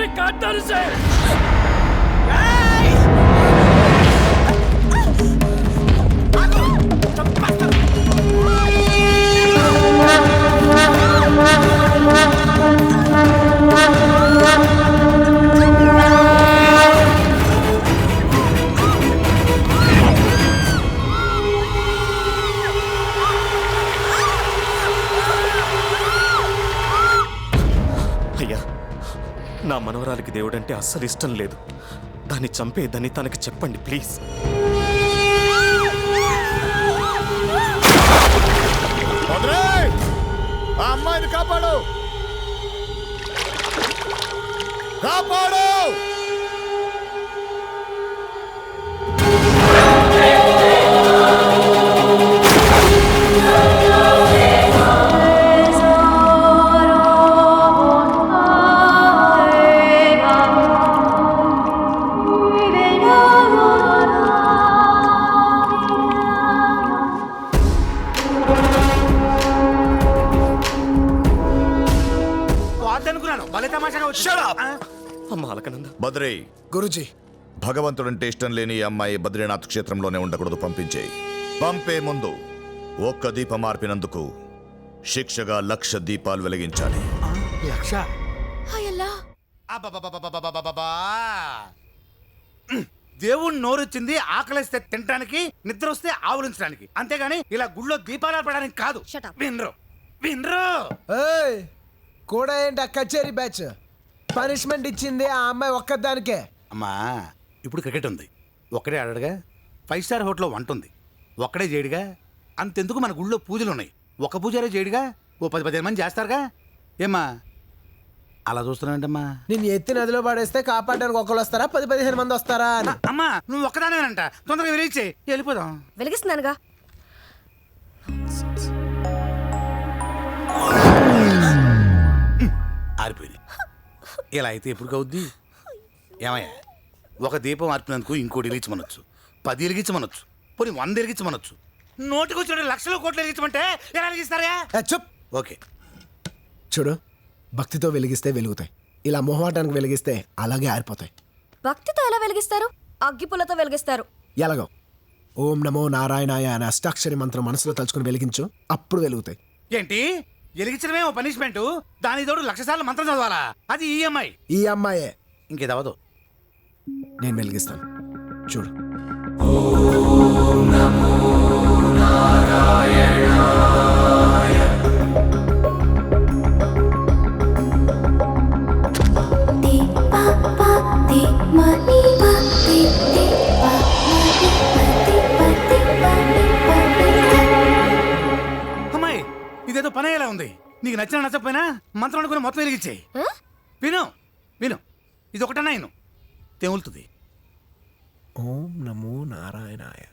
मैं काटता हूं उसे। అయ్యా, నా మనవరాలికి దేవుడంటే అస్సలు ఇష్టం లేదు. దాన్ని చంపేదని తనకి చెప్పండి ప్లీజ్. ఆ అమ్మాయిని కాపాడు, కాపాడు. బద్రీ, గురుజీ, భగవంతుడంటే ఇష్టం లేని ఈ అమ్మాయి బద్రీనాథ్ క్షేత్రంలోనే ఉండకూడదు, పంపించేయి. పంపే ముందు ఒక్క దీపం మార్పినందుకు శిక్షగా 1,00,000 దీపాలు వెలిగించాలి. 1,00,000? దేవుడు నోరొచ్చింది ఆకలిస్తే తినడానికి, నిద్ర వస్తే ఆవులించడానికి, అంతేగాని ఇలా గుళ్ళో దీపాలు ఆపడానికి కాదు. వినరు వినరు. కూడా ఏంటి ఆ కచేరీ బ్యాచ్? పనిష్మెంట్ ఇచ్చింది ఆ అమ్మాయి ఒక్కదానికే. అమ్మా, ఇప్పుడు క్రికెట్ ఉంది, ఒక్కడే ఆడాడుగా. 5 స్టార్ హోటల్లో వంట ఉంది, ఒక్కడే చేయడుగా. అంతెందుకు మన గుళ్ళో పూజలు ఉన్నాయి, ఒక పూజారే చేయడుగా. ఓ 10-15 మంది చేస్తారుగా. ఏమ్మా అలా చూస్తున్నానంటమ్మా? నేను ఎత్తి నదిలో పడేస్తే కాపాడడానికి ఒకళ్ళు వస్తారా, 10-15 మంది వస్తారా అని. అమ్మా, నువ్వు ఒక్కదానేనంట, తొందరగా వెలిగించే, వెళ్ళిపోదాం. వెలిగిస్తున్నానుగా. ఆరిపోయింది. ఇలా అయితే ఎప్పుడు కవుద్ది? ఏమయ్యా, ఒక దీపం ఆర్పినందుకు ఇంకోటి వెలిగించమనొచ్చు, 10 వెలిగించమనొచ్చు, పోనీ 100 వెలిగించమనొచ్చు. నోటికి వచ్చిన 1,00,000 కోట్లు వెలిగించమంటే ఎలా వెలిగిస్తారా? చెప్. ఓకే, చూడు, భక్తితో వెలిగిస్తే వెలుగుతాయి, ఇలా మొహమాటానికి వెలిగిస్తే అలాగే ఆరిపోతాయి. భక్తితో ఎలా వెలిగిస్తారు? అగ్గిపుల్లతో వెలిగిస్తారు. ఎలాగో ఓం నమో నారాయణాయ అనే అష్టాక్షరి మంత్రం మనసులో తలుచుకుని వెలిగించు, అప్పుడు వెలుగుతాయి. ఏంటి వెలిగించడమే ఓ పనిష్మెంట్? దాని తోడు 1,00,000 సార్లు మంత్రం చదవాలా? అది ఈఎంఐ. ఈ అమ్మాయే. ఇంకేదవదు. నేను వెలిగిస్తాను, చూడు. అమ్మాయి, ఇదేదో పని ఎలా ఉంది. నీకు నచ్చిన నచ్చకపోయినా మంత్రం అనుకుని మొత్తం వెలిగించేయి. విను విను, ఇది ఒకటన్నా విను, తెగులుతుంది. ఓం నమో నారాయణాయ.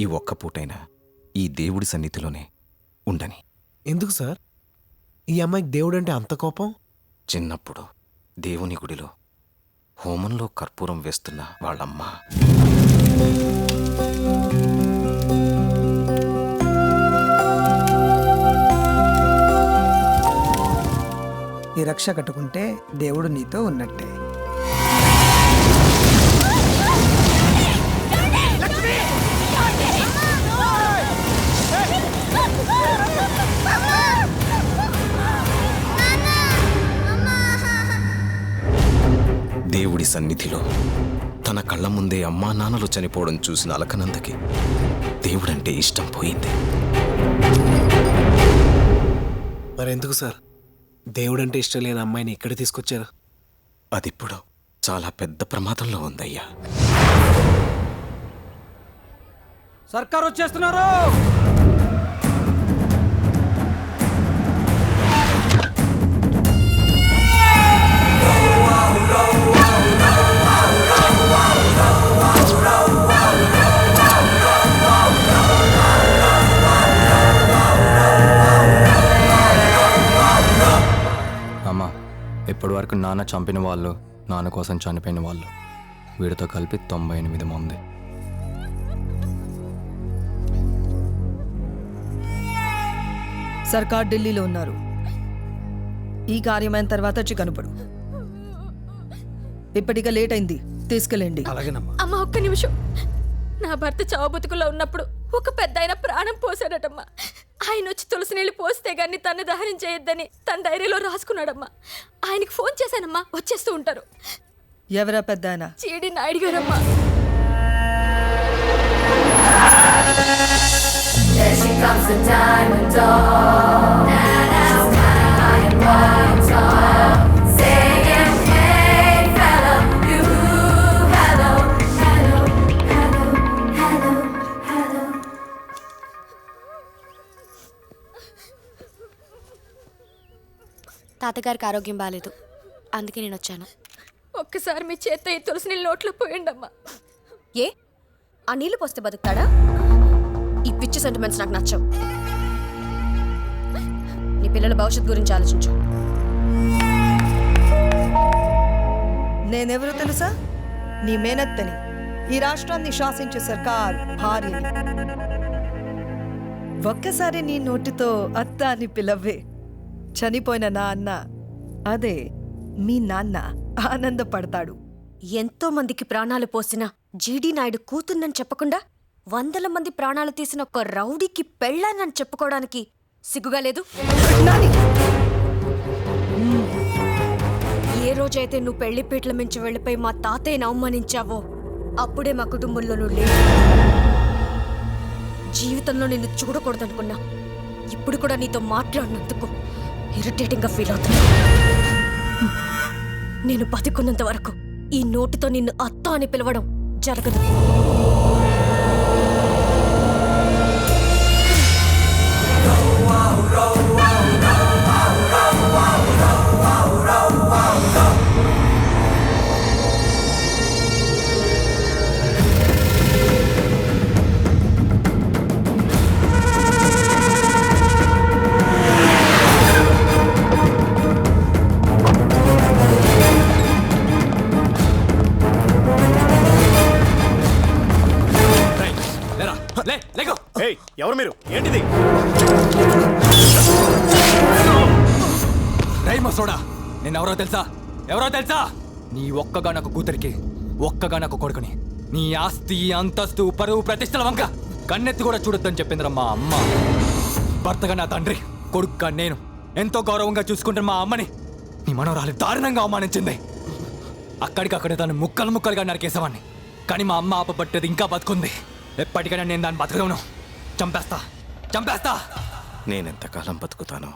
ఈ ఒక్క పూటైనా ఈ దేవుడి సన్నిధిలోనే ఉండని. ఎందుకు సార్ ఈ అమ్మాయికి దేవుడంటే అంత కోపం? చిన్నప్పుడు దేవుని గుడిలో హోమంలో కర్పూరం వేస్తున్న వాళ్ళమ్మ ఈ రక్ష కట్టుకుంటే దేవుడు నీతో ఉన్నట్టే. దేవుడి సన్నిధిలో తన కళ్ళ ముందే అమ్మా నాన్నలు చనిపోవడం చూసిన అలకనందకి దేవుడంటే ఇష్టం పోయింది. మరెందుకు సార్ దేవుడంటే ఇష్టం లేని అమ్మాయిని ఇక్కడ తీసుకొచ్చారు. అదిప్పుడు చాలా పెద్ద ప్రమాదంలో ఉందయ్యా. సర్కార్ వచ్చేస్తున్నారు. అమ్మా, ఇప్పటి వరకు నాన్న చంపిన వాళ్ళు, నాన్న కోసం చనిపోయిన వాళ్ళు, వీడితో కలిపి 98 మంది. సర్కార్ ఢిల్లీలో ఉన్నారు. ఈ కార్యమైన తర్వాత వచ్చి కనుపడు. ఇప్పటికే లేట్ అయింది, తీసుకెళ్ళండి. అలాగేనమ్మా. అమ్మ ఒక్క నిమిషం. నా భర్త చావు బతుకుల్లో ఉన్నప్పుడు ఒక పెద్ద ఆయన ప్రాణం పోసాడటమ్మా. ఆయన వచ్చి తులసి నీళ్ళు పోస్తే గాని తను దహనం చేయొద్దని తన డైరీలో రాసుకున్నాడమ్మా. ఆయనకి ఫోన్ చేశానమ్మా, వచ్చేస్తూ ఉంటారు. ఎవరా పెద్ద ఆయన? జీడి నాయుడు గారమ్మా. తాతగారికి ఆరోగ్యం బాగాలేదు, అందుకే నేను వచ్చాను. ఒక్కసారి మీ చేత్తో ఈ తులసి నీళ్ళు నోట్లో పోయండమ్మా. ఏ ఆ నీళ్లు పోస్తే బతుకుతాడా? ఈ పిచ్చి సెంటిమెంట్స్ నాకు నచ్చవు. నీ పిల్లల భవిష్యత్తు గురించి ఆలోచించు. నేనెవరో తెలుసా? నీ మేనత్తని, ఈ రాష్ట్రాన్ని శాసించే సర్కార్ భార్యని. ఒక్కసారి నీ నోటితో అత్త అని పిలవే. చనిపోయిన నా అన్న, అదే మీ నాన్న, ఆనందపడతాడు. ఎంతో మందికి ప్రాణాలు పోసిన జీడి నాయుడు కూతున్నని చెప్పకుండా 100 మంది ప్రాణాలు తీసిన ఒక రౌడీకి పెళ్ళానని చెప్పుకోవడానికి సిగ్గుగా లేదు? ఏ రోజైతే నువ్వు పెళ్లిపీట్ల మించి వెళ్ళిపోయి మా తాతయ్యని అవమానించావో అప్పుడే మా కుటుంబంలో నువ్వు లేవు. జీవితంలో నిన్ను చూడకూడదనుకున్నా. ఇప్పుడు కూడా నీతో మాట్లాడినందుకు ఇరిటేటింగ్గా ఫీల్ అవుతున్నా. నేను బతికున్నంత వరకు ఈ నోటితో నిన్ను అత్త అని పిలవడం జరగదు. ఎవరు మీరు? ఏంటిది? రైమసోడా, నేనెవరో తెలుసా? ఎవరో తెలుసా? నీ ఒక్కగా నాకు కూతురికి, ఒక్కగా నాకు కొడుకుని, నీ ఆస్తి, అంతస్తు, పరువు, ప్రతిష్టల వంక కన్నెత్తి కూడా చూడొద్దని చెప్పిందిరా మా అమ్మ. భర్తగా నా తండ్రి, కొడుకుగా నేను ఎంతో గౌరవంగా చూసుకుంటున్న మా అమ్మని నీ మనవరాలు దారుణంగా అవమానించింది. అక్కడికక్కడే తను ముక్కలు ముక్కలుగా నరికేసేవాడిని. కానీ మా అమ్మ ఆపబట్టేది ఇంకా బతుకుంది. ఎప్పటికైనా నేను దాన్ని బతకను. చంపేస్తా, చంపేస్తా. నేనెంతకాలం బతుకుతానో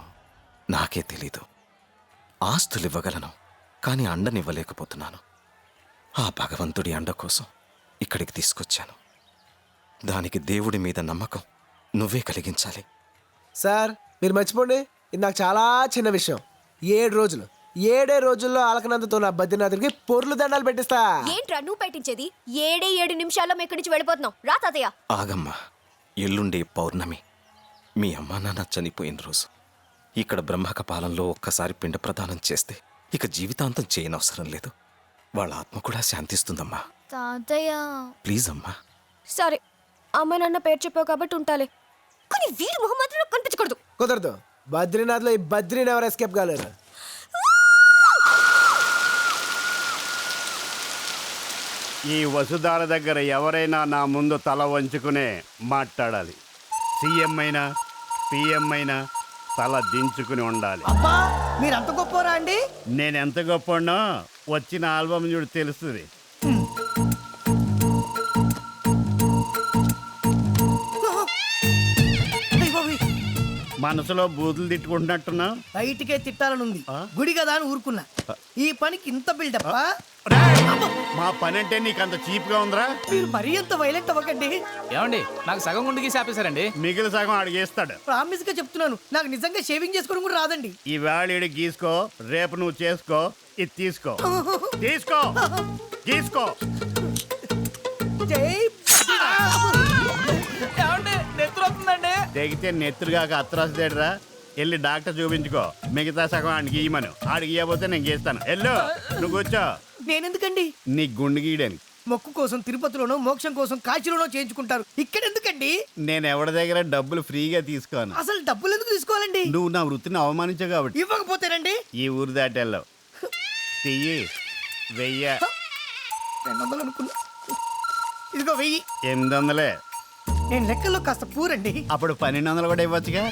నాకే తెలీదు. ఆస్తులు ఇవ్వగలను, కానీ అండనివ్వలేకపోతున్నాను. ఆ భగవంతుడి అండ కోసం ఇక్కడికి తీసుకొచ్చాను. దానికి దేవుడి మీద నమ్మకం నువ్వే కలిగించాలి. సార్ మీరు మర్చిపోండి, ఇది నాకు చాలా చిన్న విషయం. 7 రోజులు, 7 రోజుల్లో అలకనందతో నా బద్రీనాథుడికి పొర్లు దండాలు పెట్టిస్తా. ఏంట్రా నువ్వు పెట్టించేది? 7 నిమిషాల్లో మేము ఇక్కడి నుంచి వెళ్ళిపోతున్నాం. రా తాతయ్య. ఆగమ్మా, ఎల్లుండే పౌర్ణమి మీ అమ్మా నాన్న చనిపోయిన రోజు. ఇక్కడ బ్రహ్మకపాలంలో ఒక్కసారి పిండ ప్రదానం చేస్తే ఇక జీవితాంతం చేయనవసరం లేదు. వాళ్ళ ఆత్మ కూడా శాంతిస్తుందమ్మా. తాతయ్య ప్లీజ్ అమ్మా. సరే, అమ్మ నాన్న పేరు చెప్పావు కాబట్టి ఉంటాలే, కానీ వీరు మొహమ్మద్ కనిపించకూడదు. కుదరదు. బద్రీనాథ్లో ఈ బద్రీని ఎవరు ఎస్కేప్ కాలేరు. ఈ వసుధార దగ్గర ఎవరైనా నా ముందు తల వంచుకునే మాట్లాడాలి. సీఎం అయినా పిఎం అయినా తల దించుకుని ఉండాలి. మీరంత గొప్పరా అండి? నేనెంత గొప్పనో వచ్చిన ఆల్బమ్ చూడు తెలుస్తుంది. మనసులో బూతులు తిట్టుకుంటున్నట్టున్నా బయటికే తిట్టాలనుంది గుడి కదా అని ఊరుకున్నా ఈ పనికి ఇంత బిల్డప్ మా పని అంటే నీకు అంత చీప్ గా ఉందిరా? మీరు మరీ అంత వైలెంట్ అవ్వకండి. ఏమండి నాకు సగం గుండుకి ఆపేశారండి. మిగిలిన సగం అడిగేస్తాడు. ప్రామిస్ గా చెప్తున్నాను, నాకు నిజంగా షేవింగ్ చేసుకోవడం కూడా రాదండి. ఈ వేళ గీసుకో, రేపు నువ్వు చేసుకో. ఇది తీసుకో, తీసుకో, తీసుకో. జై నెత్తురొస్తుందండి. తెగితే నెత్తురుగాక అత్రాసుదేడురా. వెళ్ళి డాక్టర్ చూపించుకో. మిగతా సగం ఆడికి ఇయ్యమను. ఆడికి ఇయ్యబోతే నేను గీస్తాను. వెళ్ళు, నువ్వు కూర్చో. నేనెందుకండి? నీ గుండు గీయడానికి. మొక్కు కోసం తిరుపతిలోనో మోక్షం కోసం కాశీలోనో చేయించుకుంటారు, ఇక్కడ ఎందుకండి? నేను ఎవరి దగ్గర డబ్బులు ఫ్రీగా తీసుకోను. అసలు డబ్బులు ఎందుకు తీసుకోవాలండి? నువ్వు నా వృత్తిని అవమానించావు కాబట్టి. ఇవ్వకపోతేనండి ఈ ఊరు దాటెళ్ళవు. తియ్యి 1000. 200 అనుకున్నా, ఇదిగో 1000. 800. నేను లెక్కల్లో కాస్త పూరండి. అప్పుడు 1200 కూడా ఇవ్వచ్చుగా.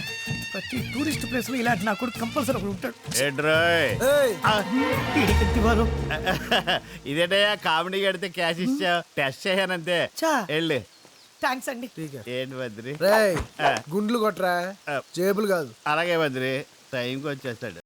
ప్రతి టూరిస్ట్ ప్లేస్ లో ఇలాంటి నా కొడుకు కంపల్సరీ ఒకడు ఉంటాడు. ఏడ్రోయ్. ఇదిగో ఇదేటయ్యా కామెడీ కడితే క్యాష్ ఇచ్చా. టెస్ట్ చేయనంతే. వెళ్ళు. థ్యాంక్స్ అండి. ఏంటి బద్రి? రేయ్ గుండ్లు కొట్రా, జేబులు కాదు. అలాగే బద్రి, టైంకి వచ్చేస్తాడు.